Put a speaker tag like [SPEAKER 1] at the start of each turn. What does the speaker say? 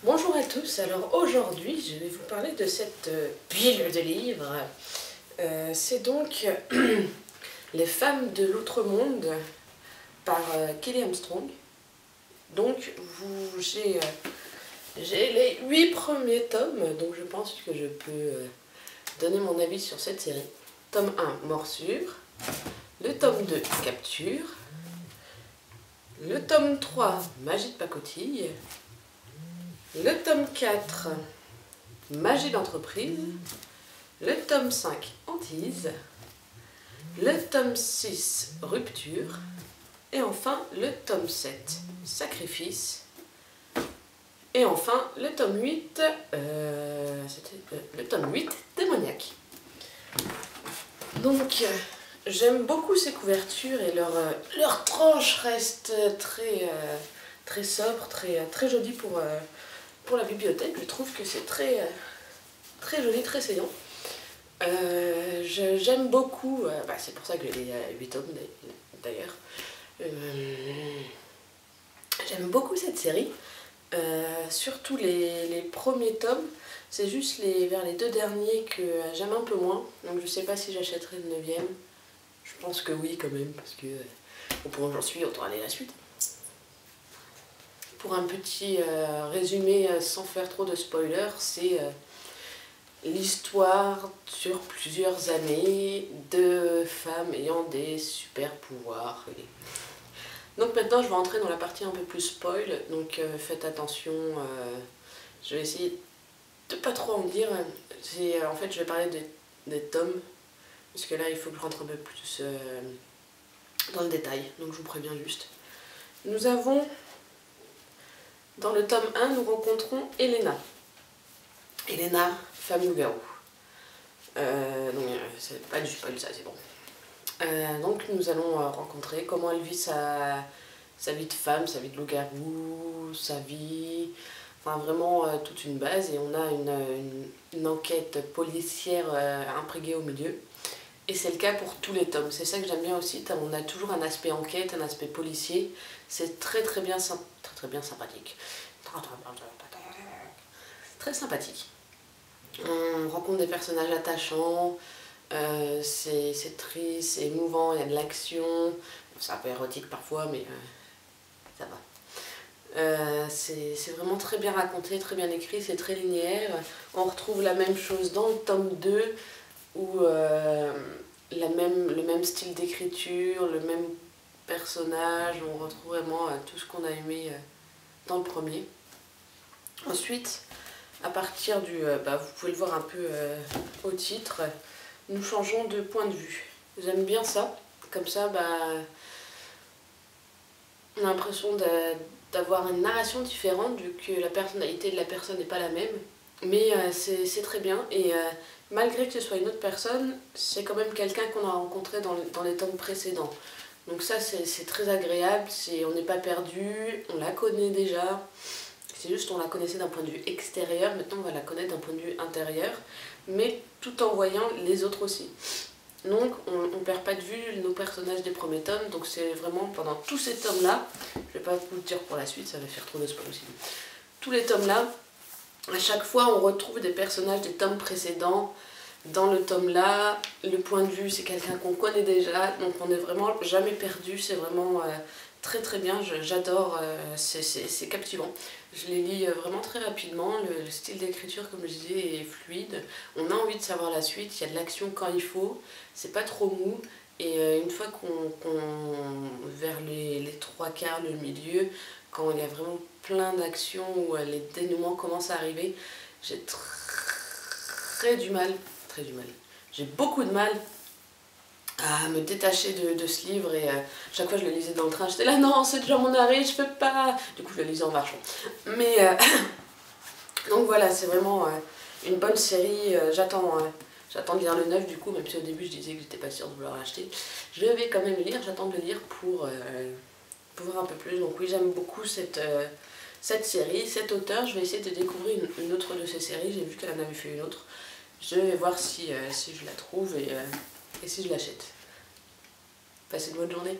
[SPEAKER 1] Bonjour à tous, alors aujourd'hui je vais vous parler de cette pile de livres. C'est donc Les femmes de l'autre monde par Kelly Armstrong. Donc j'ai les 8 premiers tomes, donc je pense que je peux donner mon avis sur cette série. Tome 1, Morsure. Le tome 2, Capture. Le tome 3, Magie de pacotille. Le tome 4, Magie d'entreprise. Le tome 5, Hantise. Le tome 6, Rupture. Et enfin, le tome 7, Sacrifice. Et enfin, le tome 8, Démoniaque. Donc, j'aime beaucoup ces couvertures et leur tranche reste très sobre, très jolie pour la bibliothèque. Je trouve que c'est très joli, très saillant. J'aime beaucoup, c'est pour ça que j'ai les 8 tomes d'ailleurs. J'aime beaucoup cette série, surtout les premiers tomes. C'est juste vers les 2 derniers que j'aime un peu moins. Donc je sais pas si j'achèterai le 9e. Je pense que oui quand même, parce que au point où j'en suis, autant aller à la suite. Pour un petit résumé sans faire trop de spoilers, c'est l'histoire sur plusieurs années de femmes ayant des super pouvoirs. Donc maintenant je vais entrer dans la partie un peu plus spoil, donc faites attention, je vais essayer de pas trop en dire. En fait je vais parler des tomes, parce que là il faut que je rentre un peu plus dans le détail, donc je vous préviens juste. Nous avons, dans le tome 1, nous rencontrons Elena. Elena, femme loup-garou. Donc c'est pas du spoil ça, c'est bon. Donc nous allons rencontrer comment elle vit sa vie de femme, sa vie de loup-garou, sa vie, enfin vraiment toute une base, et on a une enquête policière imprégnée au milieu. Et c'est le cas pour tous les tomes, c'est ça que j'aime bien aussi, on a toujours un aspect enquête, un aspect policier, c'est très bien sympathique. Très sympathique. On rencontre des personnages attachants, c'est triste, c'est émouvant, il y a de l'action, c'est un peu érotique parfois, mais ça va. C'est vraiment très bien raconté, très bien écrit, c'est très linéaire. On retrouve la même chose dans le tome 2, où le même style d'écriture, le même personnage, on retrouve vraiment tout ce qu'on a aimé dans le premier. Ensuite, à partir du... vous pouvez le voir un peu au titre, nous changeons de point de vue. J'aime bien ça, comme ça on a l'impression d'avoir une narration différente, vu que la personnalité de la personne n'est pas la même. Mais c'est très bien, et malgré que ce soit une autre personne, c'est quand même quelqu'un qu'on a rencontré dans les tomes précédents. Donc ça c'est très agréable, on n'est pas perdu, on la connaît déjà. C'est juste on la connaissait d'un point de vue extérieur, maintenant on va la connaître d'un point de vue intérieur, mais tout en voyant les autres aussi. Donc on ne perd pas de vue nos personnages des premiers tomes, donc c'est vraiment pendant tous ces tomes là, je vais pas vous le dire pour la suite, ça va faire trop de spoil aussi. Tous les tomes là, à chaque fois on retrouve des personnages des tomes précédents. Dans le tome là, le point de vue c'est quelqu'un qu'on connaît déjà, donc on n'est vraiment jamais perdu, c'est vraiment très bien, j'adore, c'est captivant. Je les lis vraiment très rapidement, le style d'écriture comme je disais est fluide, on a envie de savoir la suite, il y a de l'action quand il faut, c'est pas trop mou, et une fois vers les 3/4, le milieu, quand il y a vraiment plein d'actions où les dénouements commencent à arriver, j'ai j'ai beaucoup de mal à me détacher de ce livre, et chaque fois je le lisais dans le train, j'étais là non c'est déjà mon arrêt, je peux pas, du coup je le lisais en marchant. Mais donc voilà, c'est vraiment une bonne série, j'attends de lire le 9 du coup, même si au début je disais que j'étais pas sûre de vouloir l'acheter. Je vais quand même le lire, j'attends de le lire pour voir un peu plus. Donc oui, j'aime beaucoup cette série, cet auteur. Je vais essayer de découvrir une autre de ses séries, j'ai vu qu'elle en avait fait une autre. Je vais voir si je la trouve et si je l'achète. Passez une bonne journée.